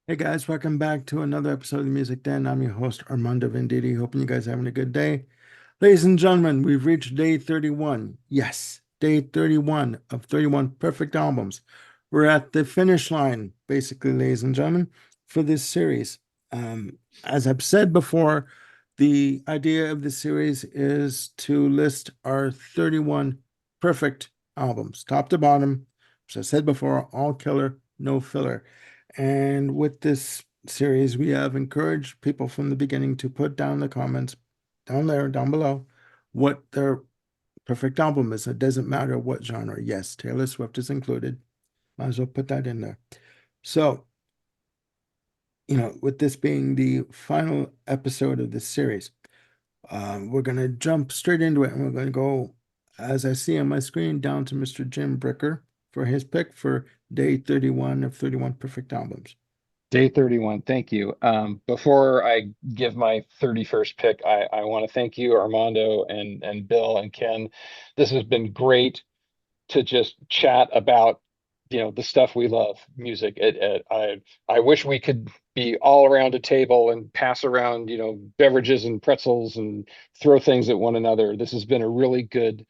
Hey guys, welcome back to another episode of the Music Den. I'm your host Armando Venditti. Hoping you guys are having a good day. Ladies and gentlemen, we've reached day 31. Yes, day 31 of 31 perfect albums. We're at the finish line, basically, ladies and gentlemen, for this series. As I've said before, the idea of the series is to list our 31 perfect albums, top to bottom. As I said before, all killer, no filler. And with this series, we have encouraged people from the beginning to put down the comments down there, down below, what their perfect album is. It doesn't matter what genre. Yes, Taylor Swift is included. Might as well put that in there. So, with this being the final episode of this series, we're going to jump straight into it and we're going to go, as I see on my screen, down to Mr. Jim Bricker for his pick for day 31 of 31 perfect albums. Day 31. Thank you. Before I give my 31st pick, I want to thank you, Armando and Bill and Ken. This has been great to just chat about, the stuff we love, music. I wish we could be all around a table and pass around, beverages and pretzels and throw things at one another. This has been a really good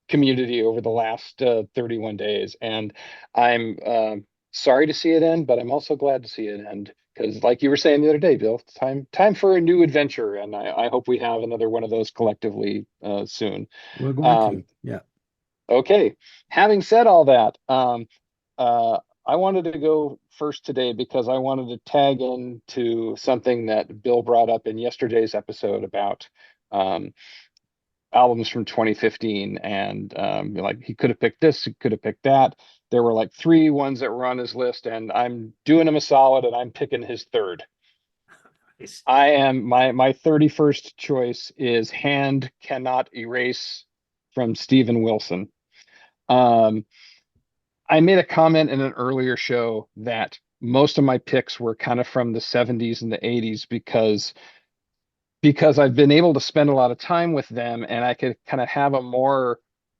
community over the last 31 days. And I'm sorry to see it end, but I'm also glad to see it end because, like you were saying the other day, Bill, it's time for a new adventure, and I hope we have another one of those collectively soon. We're going Um, to, yeah. okay, having said all that, I wanted to go first today because I wanted to tag into something that Bill brought up in yesterday's episode about um, albums from 2015, and like he could have picked this, he could have picked that. There were like three ones that were on his list, and I'm doing him a solid, and I'm picking his third. Nice. I am my 31st choice is Hand Cannot Erase from Steven Wilson. Um, I made a comment in an earlier show that most of my picks were kind of from the 70s and the 80s because I've been able to spend a lot of time with them, and I could kind of have a more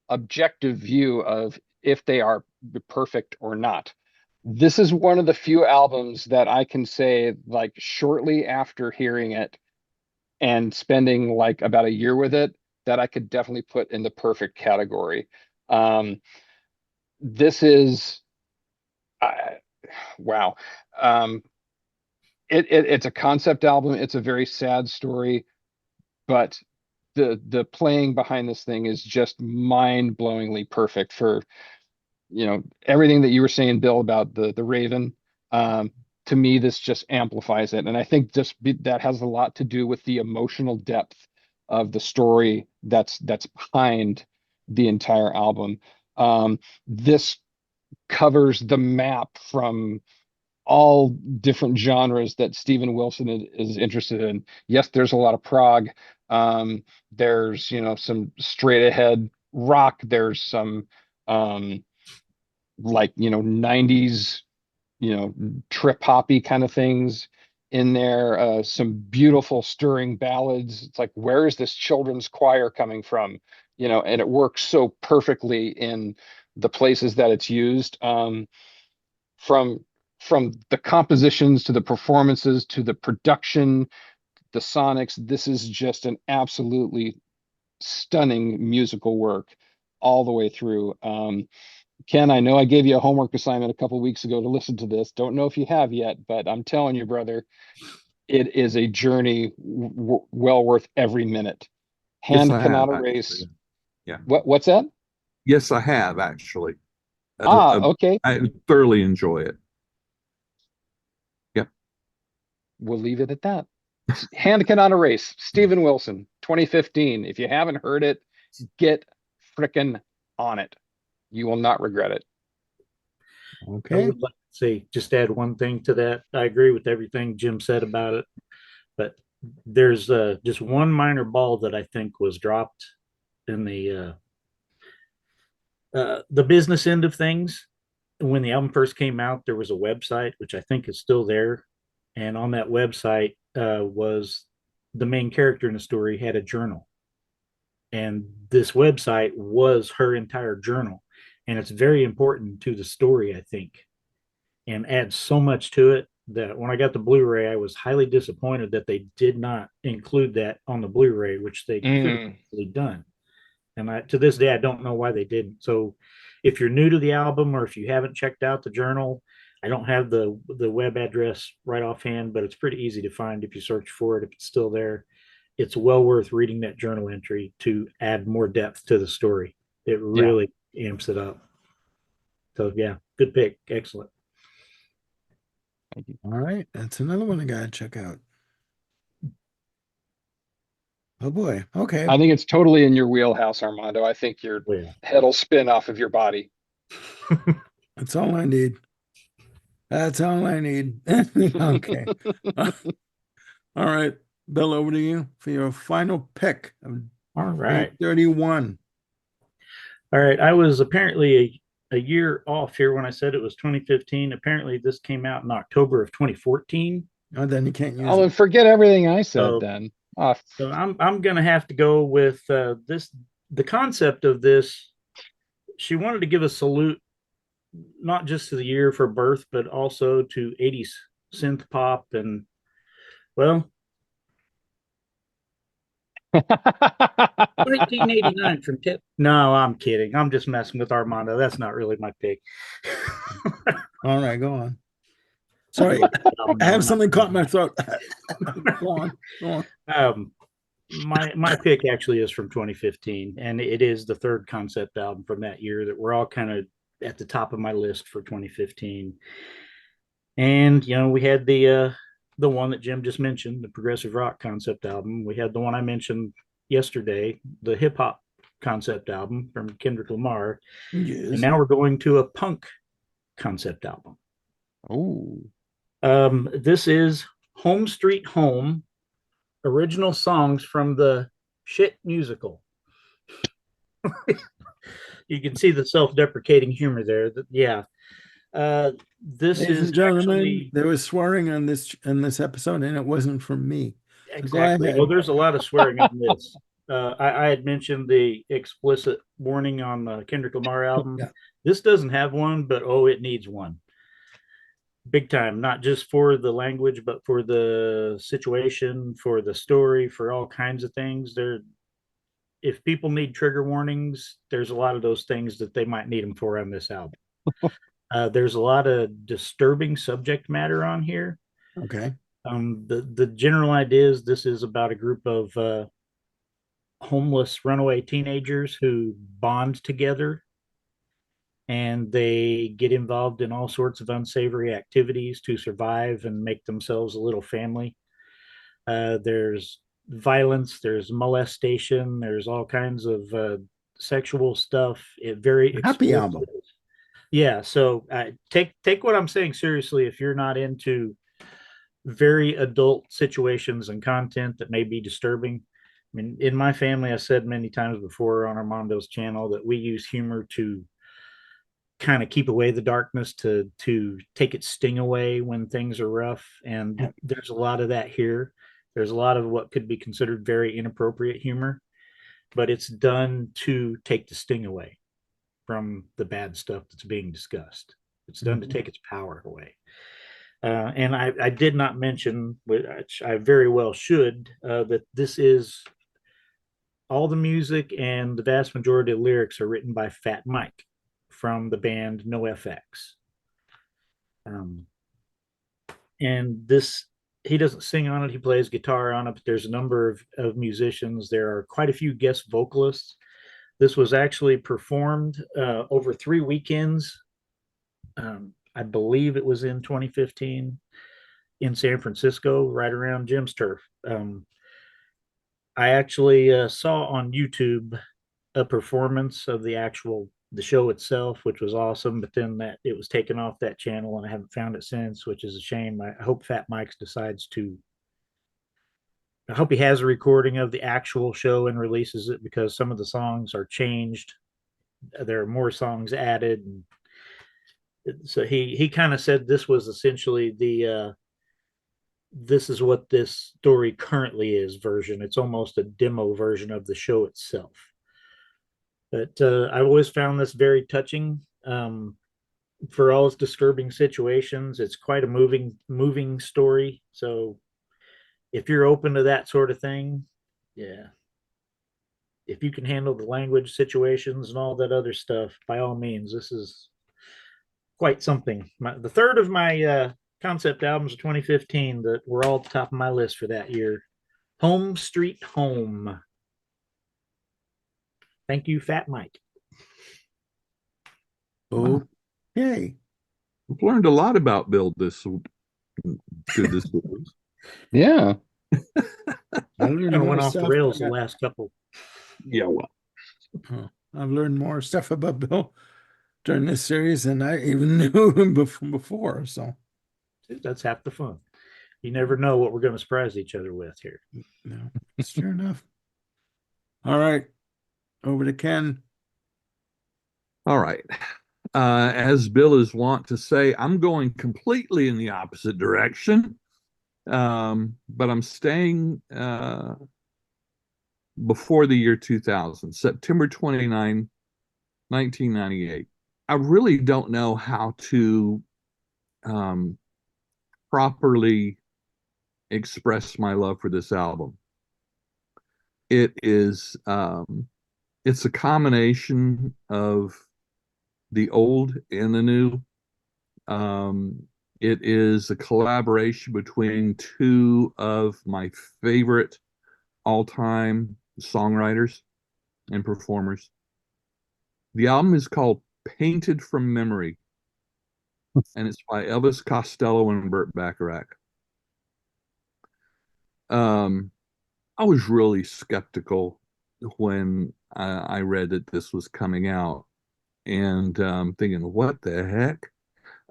objective view of if they are perfect or not. This is one of the few albums that I can say, like, shortly after hearing it and spending like about a year with it, that I could definitely put in the perfect category. Um, this is, uh, wow. Um, it's a concept album. It's a very sad story, but the playing behind this thing is just mind-blowingly perfect for everything that you were saying, Bill, about the Raven. um to me, this just amplifies it, and I think that has a lot to do with the emotional depth of the story that's behind the entire album. This covers the map from all different genres that Steven Wilson is interested in. Yes, there's a lot of prog. There's, some straight ahead rock. There's some like, 90s, trip hoppy kind of things in there. Some beautiful stirring ballads. It's like, where is this children's choir coming from? And it works so perfectly in the places that it's used. From the compositions to the performances to the production, the sonics, this is just an absolutely stunning musical work all the way through. Ken, I know I gave you a homework assignment a couple weeks ago to listen to this. Don't know if you have yet, but I'm telling you, brother, it is a journey well worth every minute. Yes, Hand I have cannot erase. actually. Yeah. What's that? Yes, I have actually. Ah, okay. I thoroughly enjoy it. Yep. We'll leave it at that. Hand Cannot Erase, Steven Wilson, 2015. If you haven't heard it, get frickin' on it. You will not regret it. I Okay. would like to say, just add one thing to that. I agree with everything Jim said about it, but there's just one minor ball that I think was dropped in the business end of things. When the album first came out, there was a website, which I think is still there. And on that website was the main character in the story had a journal. And this website was her entire journal. And it's very important to the story, I think, and adds so much to it. that when I got the Blu-ray, I was highly disappointed that they did not include that on the Blu-ray, which they could have easily done. And to this day, I don't know why they didn't. So if you're new to the album or if you haven't checked out the journal, I don't have the web address right offhand, but it's pretty easy to find if you search for it, if it's still there. It's well worth reading that journal entry to add more depth to the story. It really amps it up. So yeah, good pick. Excellent. All right, that's another one I gotta check out. Oh boy. Okay. I think it's totally in your wheelhouse, Armando. I think your Well, head will spin off of your body. That's all I need. That's all I need. Okay. All right. Bill, over to you for your final pick of all right. 31. All right. I was apparently a year off here when I said it was 2015. Apparently, this came out in October of 2014. Oh, then you can't use Oh, it. and forget everything I said Oh. then. Oh, So I'm gonna have to go with this. The concept of this, she wanted to give a salute not just to the year of her birth, but also to 80s synth pop and well, 1989 from Tip. No, I'm kidding. I'm just messing with Armando. That's not really my pick. All right, go on. Sorry, I have something caught in my throat. Go on. Go on. My pick actually is from 2015, and it is the third concept album from that year that we're all kind of at the top of my list for 2015. And we had the one that Jim just mentioned, the progressive rock concept album. We had the one I mentioned yesterday, the hip hop concept album from Kendrick Lamar. Yes. And now we're going to a punk concept album. oh, This is Home Street Home, original songs from the shit musical. You can see the self-deprecating humor there. Yeah. This Ladies is and gentlemen, actually there was swearing on this episode, and it wasn't from me. exactly. ahead. Oh, there's a lot of swearing on this. I had mentioned the explicit warning on the Kendrick Lamar album. Yeah. This doesn't have one, but oh, it needs one. Big time, not just for the language, but for the situation, for the story, for all kinds of things. If people need trigger warnings, there's a lot of those things that they might need them for on this album. There's a lot of disturbing subject matter on here. Okay. The general idea is this is about a group of homeless runaway teenagers who bond together and they get involved in all sorts of unsavory activities to survive and make themselves a little family. There's violence, there's molestation, there's all kinds of sexual stuff. It very Happy explicit. album. Yeah, so take what I'm saying seriously if you're not into very adult situations and content that may be disturbing. I mean, in my family, I said many times before on Armando's channel that we use humor to kind of keep away the darkness, to take its sting away when things are rough. And there's a lot of that here. There's a lot of what could be considered very inappropriate humor, but it's done to take the sting away from the bad stuff that's being discussed. It's done to take its power away. And I did not mention, which I very well should, that this is all the music and the vast majority of lyrics are written by Fat Mike from the band NoFX. And this, he doesn't sing on it, he plays guitar on it, but there's a number of musicians. There are quite a few guest vocalists. This was actually performed over 3 weekends. I believe it was in 2015 in San Francisco, right around Jim's turf. I actually saw on YouTube a performance of the show itself, which was awesome, but then that it was taken off that channel and I haven't found it since, which is a shame. I hope Fat Mike's I hope he has a recording of the actual show and releases it, because some of the songs are changed. There are more songs added. And so he kind of said this was essentially this is what this story currently is version. It's almost a demo version of the show itself. But I've always found this very touching. for all its disturbing situations. It's quite a moving story. So if you're open to that sort of thing, yeah. If you can handle the language situations and all that other stuff, by all means, this is quite something. The third of my concept albums of 2015 that were all at the top of my list for that year. Home Street Home. Thank you, Fat Mike. Okay. I've learned a lot about Bill through this series. Yeah. I learned Kind of more went off the stuff. rails the last couple. Yeah, well, I've learned more stuff about Bill during this series than I even knew him before. So That's half the fun. You never know what we're going to surprise each other with here. no, it's true enough. All right, over to Ken. all right. As Bill is wont to say, I'm going completely in the opposite direction. But I'm staying before the year 2000, September 29, 1998. I really don't know how to properly express my love for this album. It is it's a combination of the old and the new. It is a collaboration between two of my favorite all-time songwriters and performers. The album is called Painted from Memory, and it's by Elvis Costello and Burt Bacharach. I was really skeptical when I read that this was coming out, and thinking, what the heck?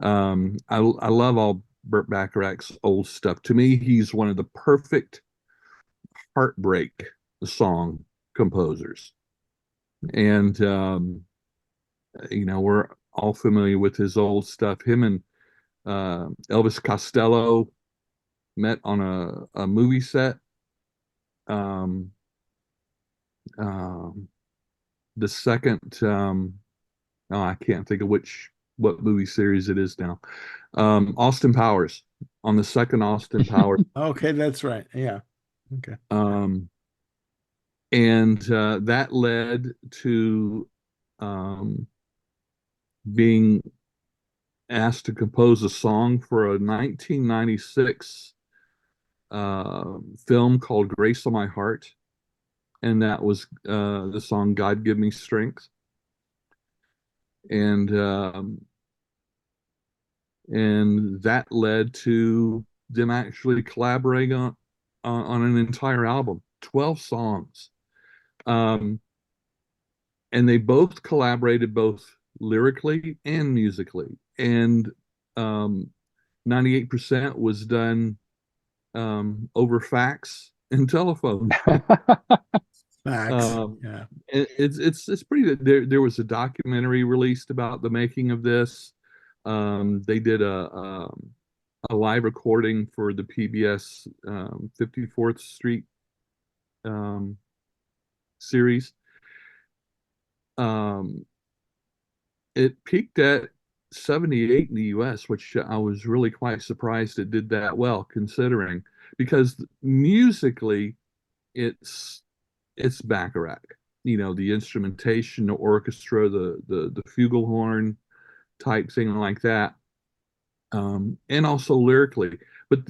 I love all Burt Bacharach's old stuff. To me, he's one of the perfect heartbreak song composers. And we're all familiar with his old stuff. Him and Elvis Costello met on a movie set. The second, I can't think of what movie series it is now. Austin Powers, on the second Austin Powers. Okay, that's right. Yeah. Okay. And that led to being asked to compose a song for a 1996 film called Grace on My Heart. And that was the song God Give Me Strength. And that led to them actually collaborating on an entire album, 12 songs. And they both collaborated both lyrically and musically. And 98% was done over fax and telephone. Facts. Yeah. It's pretty good. There was a documentary released about the making of this. They did a live recording for the PBS 54th Street series. It peaked at 78 in the US, which I was really quite surprised it did that well, considering, because musically it's Bacharach. The instrumentation, the orchestra, the flugelhorn type thing like that, and also lyrically. But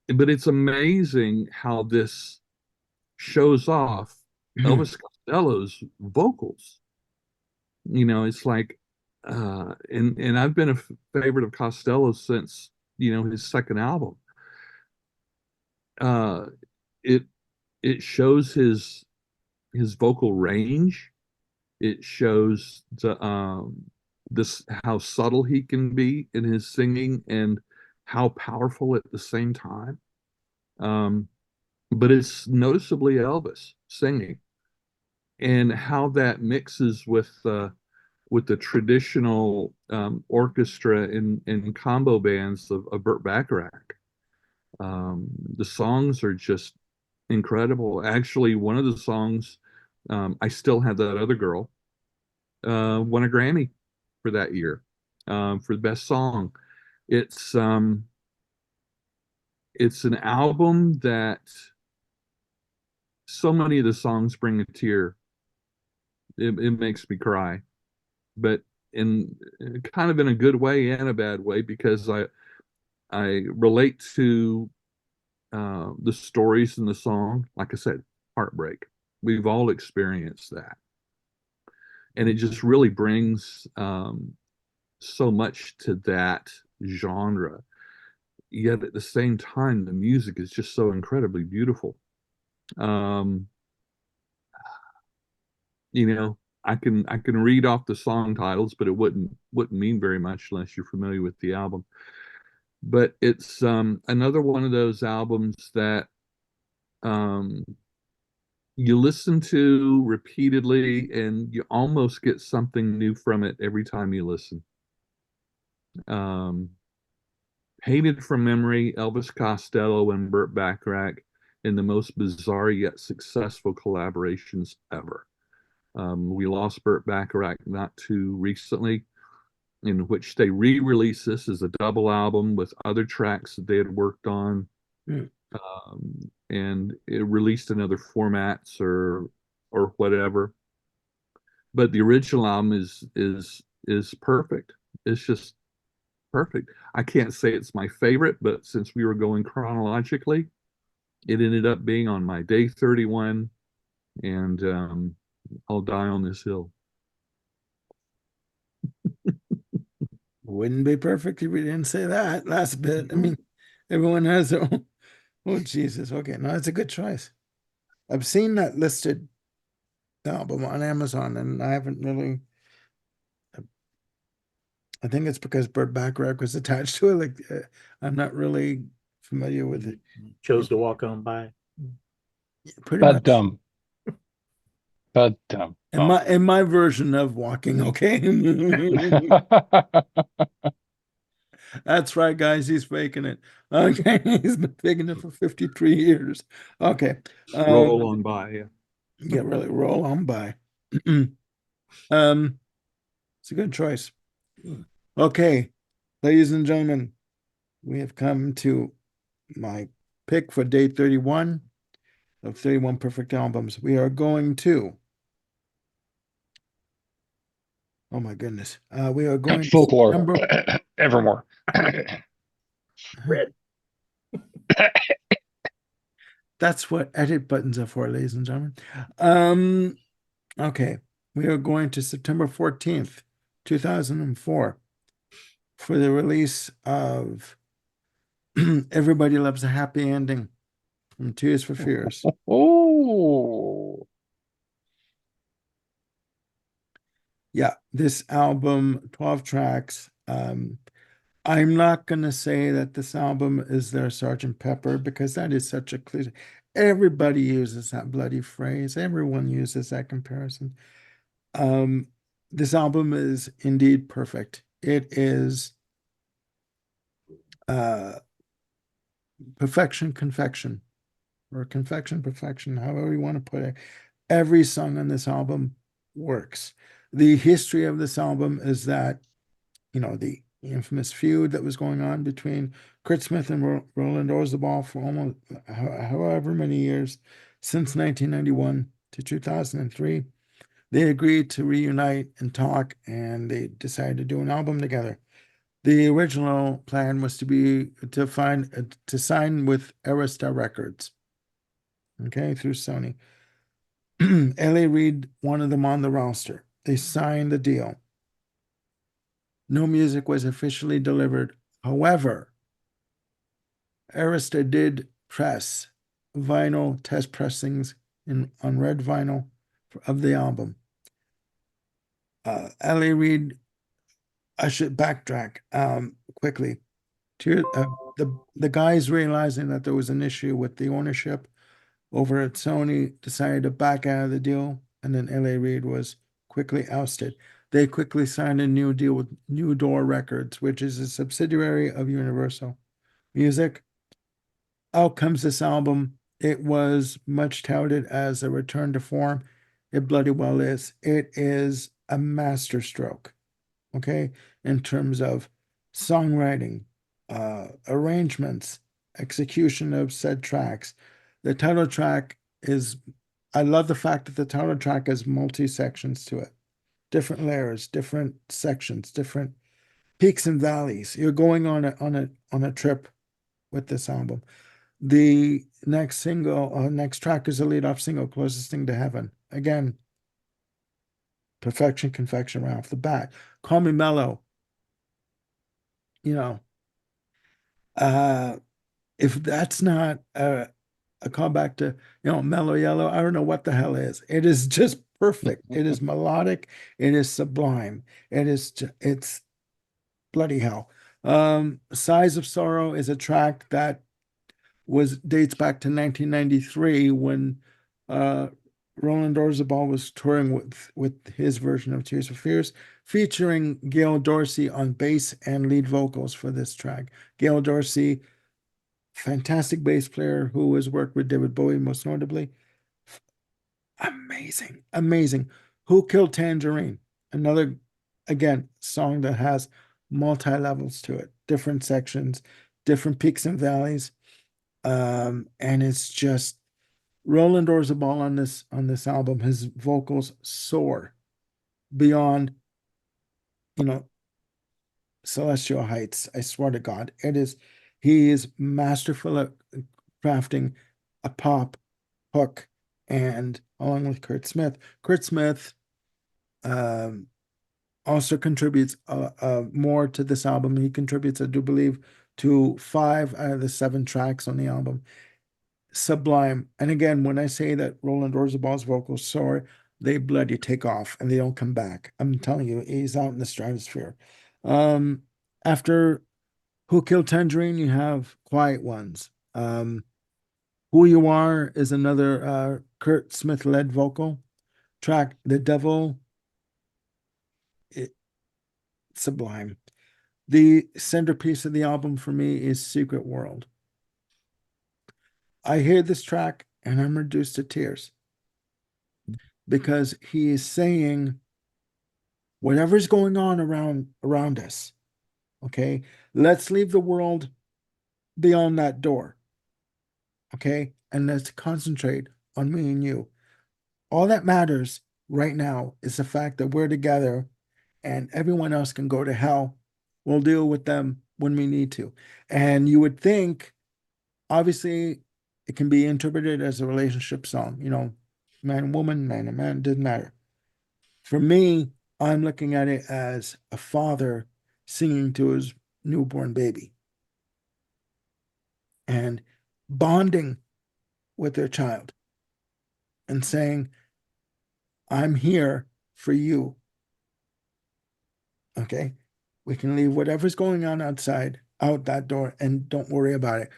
it's amazing how this shows off Elvis Costello's vocals. It's like, and I've been a favorite of Costello since his second album. It shows his vocal range. It shows this, how subtle he can be in his singing and how powerful at the same time. But it's noticeably Elvis singing, and how that mixes with the traditional orchestra and combo bands of Burt Bacharach. The songs are just incredible. Actually, one of the songs, I Still Have That Other Girl, won a Grammy for that year. for the best song. It's an album that so many of the songs bring a tear. It makes me cry, but in kind of in a good way and a bad way, because I relate to the stories in the song. Like I said, heartbreak. We've all experienced that, and it just really brings so much to that genre. Yet at the same time, the music is just so incredibly beautiful. Um, you know, I can read off the song titles, but it wouldn't mean very much unless you're familiar with the album. But it's another one of those albums that um, you listen to repeatedly, and you almost get something new from it every time you listen. Um, Painted from Memory, Elvis Costello and Burt Bacharach, in the most bizarre yet successful collaborations ever. We lost Burt Bacharach not too recently, in which they re-released this as a double album with other tracks that they had worked on. Mm. And it released in other formats or whatever. But the original album is perfect. It's just perfect. I can't say it's my favorite, but since we were going chronologically, it ended up being on my day 31, and I'll die on this hill. Wouldn't be perfect if we didn't say that last bit. I mean, everyone has their own. Oh, Jesus. Okay. No, it's a good choice. I've seen that listed album on Amazon, and I haven't really. I think it's because Burt Bacharach was attached to it. Like, I'm not really familiar with it. Chose to walk on by. Pretty much. But dumb. But dumb. In my version of walking, okay. That's right, guys. He's faking it. Okay, he's been faking it for 53 years. Okay. Roll on by, yeah. Yeah, really roll on by. It's a good choice. Okay, ladies and gentlemen, we have come to my pick for day 31 of 31 perfect albums. We are going to, oh my goodness, we are going to Folklore. September. Evermore. Red. That's what edit buttons are for, ladies and gentlemen. Okay, we are going to September 14th, 2004 for the release of Everybody Loves a Happy Ending from Tears for Fears. Oh. Yeah, this album, 12 tracks. I'm not going to say that this album is their Sgt. Pepper, because that is such a cliche. Everybody uses that bloody phrase. Everyone uses that comparison. This album is indeed perfect. It is perfection, confection, or confection, perfection, however you want to put it. Every song on this album works. The history of this album is that, the infamous feud that was going on between Kurt Smith and Roland Orzabal for almost however many years, since 1991 to 2003. They agreed to reunite and talk, and they decided to do an album together. The original plan was to sign with Arista Records, okay, through Sony. L.A. Reid wanted them on the roster. They signed the deal. No music was officially delivered. However, Arista did press vinyl test pressings on red vinyl of the album. L.A. Reid, I should backtrack quickly. The guys realizing that there was an issue with the ownership over at Sony decided to back out of the deal, and then L.A. Reid was quickly ousted. They quickly signed a new deal with New Door Records, which is a subsidiary of Universal Music. Out comes this album. It was much touted as a return to form. It bloody well is. It is a masterstroke. okay, in terms of songwriting, arrangements, execution of said tracks. The title track is, I love the fact that the title track has multi-sections to it, different layers, different sections, different peaks and valleys. You're going on a trip with this album. The next next track is the lead off single, Closest Thing to Heaven. Again, perfection, confection right off the bat. Call Me Mellow. You know, if that's not a callback to, Mellow Yellow, I don't know what the hell is. It is just perfect. It is melodic. It is sublime. It's bloody hell. Size of Sorrow is a track that dates back to 1993 when Roland Orzabal was touring with his version of Tears for Fears, featuring Gail Dorsey on bass and lead vocals for this track. Gail Dorsey, fantastic bass player who has worked with David Bowie most notably. Amazing, amazing. Who Killed Tangerine? Another, again, song that has multi-levels to it, different sections, different peaks and valleys. And it's just Roland Orzabal on this album. His vocals soar beyond, celestial heights. I swear to God, he is masterful at crafting a pop hook, and along with Kurt Smith. Kurt Smith also contributes more to this album. He contributes, I do believe, to 5 out of the 7 tracks on the album. Sublime. And again, when I say that Roland Orzabal's vocals soar, they bloody take off and they don't come back. I'm telling you, he's out in the stratosphere. After Who Killed Tangerine, you have Quiet Ones. Who You Are is another Kurt Smith-led vocal track. The Devil, sublime. The centerpiece of the album for me is Secret World. I hear this track and I'm reduced to tears because he is saying whatever's going on around us, okay, let's leave the world beyond that door, okay, and let's concentrate on me and you. All that matters right now is the fact that we're together, and everyone else can go to hell. We'll deal with them when we need to. And you would think, obviously, it can be interpreted as a relationship song, man and woman, man and man, doesn't matter. For me, I'm looking at it as a father singing to his newborn baby and bonding with their child and saying, I'm here for you. Okay? We can leave whatever's going on outside out that door and don't worry about it.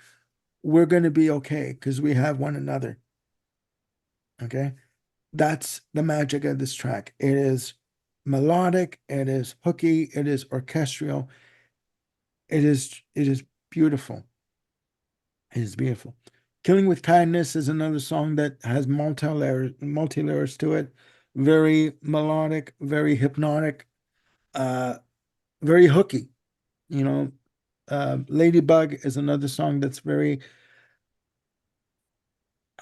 We're going to be okay because we have one another. Okay? That's the magic of this track. It is melodic, it is hooky, it is orchestral. It is beautiful. It is beautiful. Killing with Kindness is another song that has multi-layers to it. Very melodic, very hypnotic, very hooky. Ladybug is another song that's very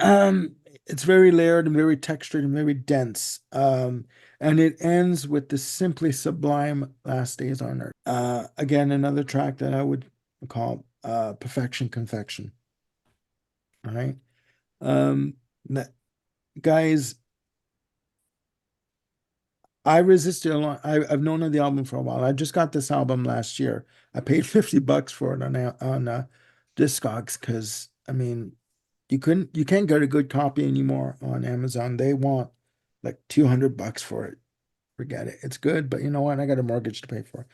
it's very layered and very textured and very dense. And it ends with the simply sublime Last Days on Earth. Again, another track that I would call Perfection Confection. All right. Guys, I resisted a lot. I've known of the album for a while. I just got this album last year. I paid $50 for it on Discogs because you can't get a good copy anymore on Amazon. They want like $200 for it. Forget it. It's good, but you know what? I got a mortgage to pay for.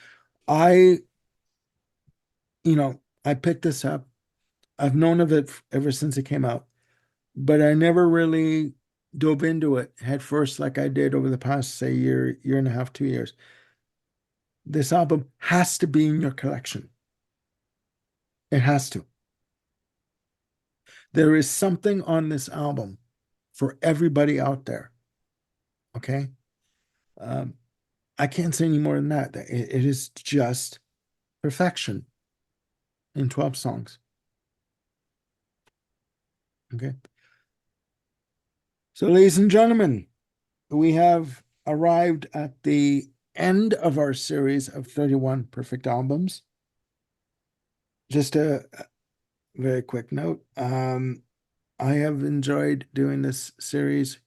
I picked this up. I've known of it ever since it came out, but I never really dove into it head first like I did over the past, say, year and a half, 2 years. This album has to be in your collection. It has to. There is something on this album for everybody out there. Okay? I can't say any more than that. It is just perfection in 12 songs. Okay. So, ladies and gentlemen, we have arrived at the end of our series of 31 perfect albums. Just a very quick note. I have enjoyed doing this series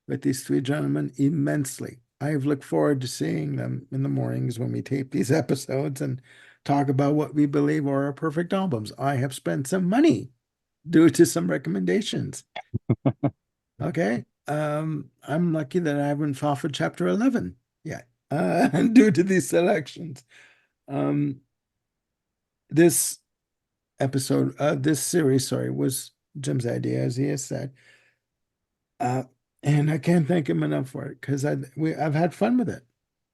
with these three gentlemen immensely. I have looked forward to seeing them in the mornings when we tape these episodes and talk about what we believe are our perfect albums. I have spent some money due to some recommendations. Okay. I'm lucky that I haven't filed for chapter 11 yet, due to these selections. This episode, this series, sorry, was Jim's idea, as he has said. And I can't thank him enough for it because I've had fun with it.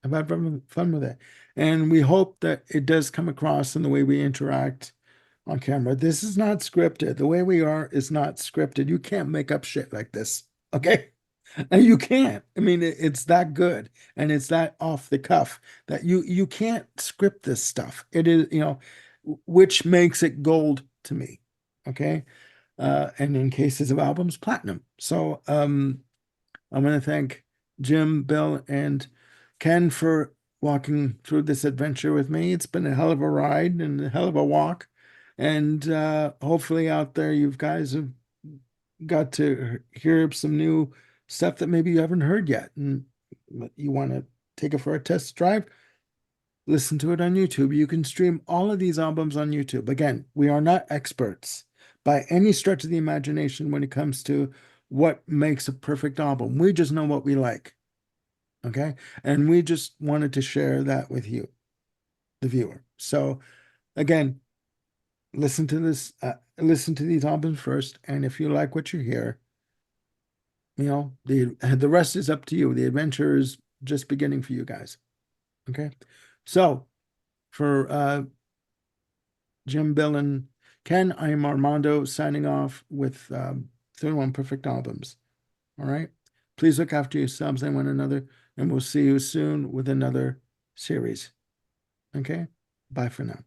I've had fun with it. And we hope that it does come across in the way we interact on camera. This is not scripted. The way we are is not scripted. You can't make up shit like this. Okay. And you can't. I mean, it's that good and it's that off the cuff that you can't script this stuff. It is, which makes it gold to me. Okay. And in cases of albums, platinum. So I want to thank Jim, Bill, and Ken for walking through this adventure with me. It's been a hell of a ride and a hell of a walk. And hopefully out there, you guys have got to hear some new stuff that maybe you haven't heard yet. And you want to take it for a test drive, listen to it on YouTube. You can stream all of these albums on YouTube. Again, we are not experts by any stretch of the imagination when it comes to what makes a perfect album. We just know what we like. Okay. And we just wanted to share that with you, the viewer. So again, listen to these albums first. And if you like what you hear, the rest is up to you. The adventure is just beginning for you guys. Okay. So for Jim, Bill, and Ken, I am Armando signing off with 31 perfect albums. All right. Please look after yourselves and one another, and we'll see you soon with another series. Okay. Bye for now.